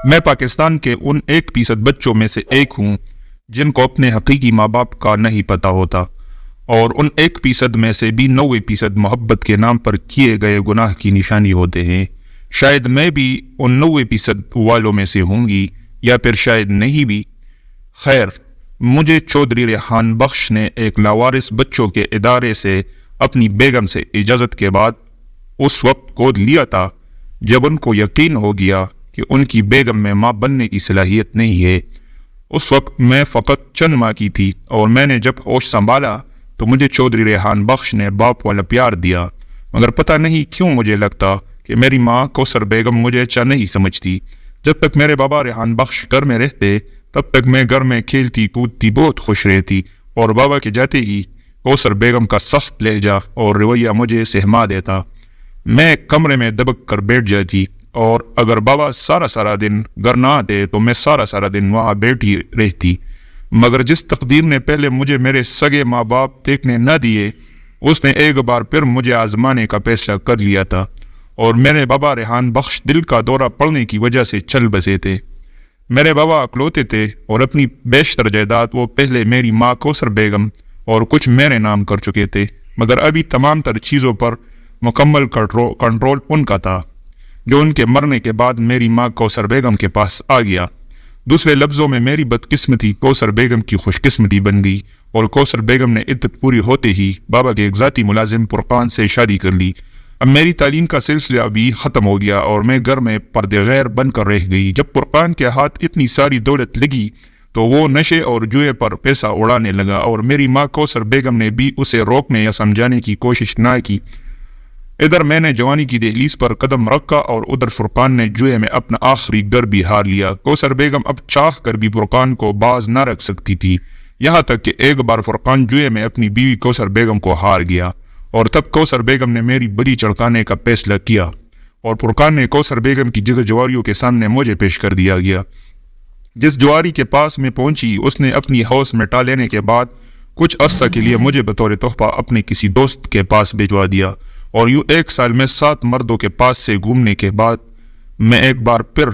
میں پاکستان کے ان 1% بچوں میں سے ایک ہوں جن کو اپنے حقیقی ماں باپ کا نہیں پتہ ہوتا، اور ان 1% میں سے بھی 90% محبت کے نام پر کیے گئے گناہ کی نشانی ہوتے ہیں۔ شاید میں بھی ان 90% والوں میں سے ہوں گی، یا پھر شاید نہیں بھی۔ خیر، مجھے چودھری ریحان بخش نے ایک لاوارث بچوں کے ادارے سے اپنی بیگم سے اجازت کے بعد اس وقت گود لیا تھا جب ان کو یقین ہو گیا کہ ان کی بیگم میں ماں بننے کی صلاحیت نہیں ہے۔ اس وقت میں فقط چند ماہ کی تھی، اور میں نے جب ہوش سنبھالا تو مجھے چودھری ریحان بخش نے باپ والا پیار دیا، مگر پتہ نہیں کیوں مجھے لگتا کہ میری ماں کوثر بیگم مجھے اچھا نہیں سمجھتی۔ جب تک میرے بابا ریحان بخش گھر میں رہتے تب تک میں گھر میں کھیلتی کودتی بہت خوش رہتی، اور بابا کے جاتے ہی کوثر بیگم کا سخت لہجہ اور رویہ مجھے سہما دیتا۔ میں کمرے میں دبک کر بیٹھ جاتی، اور اگر بابا سارا دن گھر نہ آتے تو میں سارا دن وہاں بیٹھی رہتی۔ مگر جس تقدیر نے پہلے مجھے میرے سگے ماں باپ دیکھنے نہ دیے، اس نے ایک بار پھر مجھے آزمانے کا فیصلہ کر لیا تھا، اور میرے بابا ریحان بخش دل کا دورہ پڑنے کی وجہ سے چل بسے تھے۔ میرے بابا اکلوتے تھے، اور اپنی بیشتر جائیداد وہ پہلے میری ماں کوثر بیگم اور کچھ میرے نام کر چکے تھے، مگر ابھی تمام تر چیزوں پر مکمل کنٹرول ان کا تھا، جو ان کے مرنے کے بعد میری ماں کوثر بیگم کے پاس آ گیا۔ دوسرے لفظوں میں میری بدقسمتی کوثر بیگم کی خوش قسمتی بن گئی، اور کوثر بیگم نے عدت پوری ہوتے ہی بابا کے ایک ذاتی ملازم فرقان سے شادی کر لی۔ اب میری تعلیم کا سلسلہ بھی ختم ہو گیا، اور میں گھر میں پردے غیر بن کر رہ گئی۔ جب فرقان کے ہاتھ اتنی ساری دولت لگی تو وہ نشے اور جوئے پر پیسہ اڑانے لگا، اور میری ماں کوثر بیگم نے بھی اسے روکنے یا سمجھانے کی کوشش نہ کی۔ ادھر میں نے جوانی کی دہلیز پر قدم رکھا، اور ادھر فرقان نے جوئے میں اپنا آخری گھر بھی ہار لیا۔ کوثر بیگم اب چاہ کر بھی فرقان کو باز نہ رکھ سکتی تھی، یہاں تک کہ ایک بار فرقان جوئے میں اپنی بیوی کوثر بیگم کو ہار گیا، اور تب کوثر بیگم نے میری بڑی چڑکانے کا فیصلہ کیا، اور فرقان نے کوثر بیگم کی جگہ جواریوں کے سامنے مجھے پیش کر دیا گیا۔ جس جواری کے پاس میں پہنچی، اس نے اپنی ہوش مٹا لینے کے بعد کچھ عرصہ کے لیے مجھے بطور تحفہ اپنے کسی دوست کے پاس بھجوا دیا، اور یوں 1 سال میں 7 مردوں کے پاس سے گھومنے کے بعد میں ایک بار پھر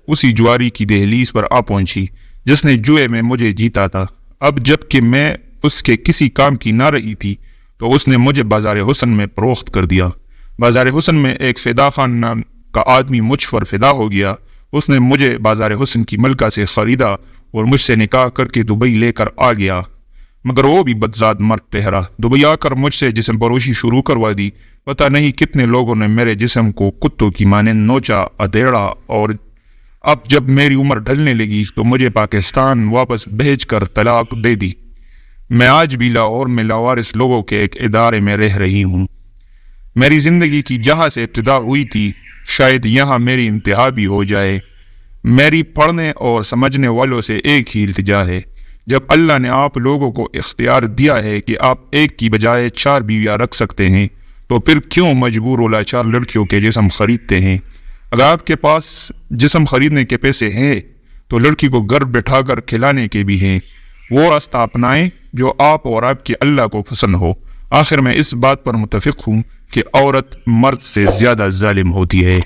اسی جواری کی دہلیز پر آ پہنچی جس نے جوئے میں مجھے جیتا تھا۔ اب جب کہ میں اس کے کسی کام کی نہ رہی تھی تو اس نے مجھے بازار حسن میں فروخت کر دیا۔ بازار حسن میں ایک فدا خان نام کا آدمی مجھ پر فدا ہو گیا۔ اس نے مجھے بازار حسن کی ملکہ سے خریدا اور مجھ سے نکاح کر کے دبئی لے کر آ گیا، مگر وہ بھی بدذات مرد ٹھہرا۔ دبئی آ کر مجھ سے جسم پروشی شروع کروا دی۔ پتہ نہیں کتنے لوگوں نے میرے جسم کو کتوں کی مانند نوچا ادھیڑا، اور اب جب میری عمر ڈھلنے لگی تو مجھے پاکستان واپس بھیج کر طلاق دے دی۔ میں آج بھی لاہور میں لاوارث لوگوں کے ایک ادارے میں رہ رہی ہوں۔ میری زندگی کی جہاں سے ابتدا ہوئی تھی، شاید یہاں میری انتہا بھی ہو جائے۔ میری پڑھنے اور سمجھنے والوں سے ایک ہی التجا ہے، جب اللہ نے آپ لوگوں کو اختیار دیا ہے کہ آپ ایک کی بجائے 4 بیویاں رکھ سکتے ہیں، تو پھر کیوں مجبور و لاچار لڑکیوں کے جسم خریدتے ہیں؟ اگر آپ کے پاس جسم خریدنے کے پیسے ہیں تو لڑکی کو گھر بٹھا کر کھلانے کے بھی ہیں۔ وہ راستہ اپنائیں جو آپ اور آپ کے اللہ کو پسند ہو۔ آخر میں اس بات پر متفق ہوں کہ عورت مرد سے زیادہ ظالم ہوتی ہے۔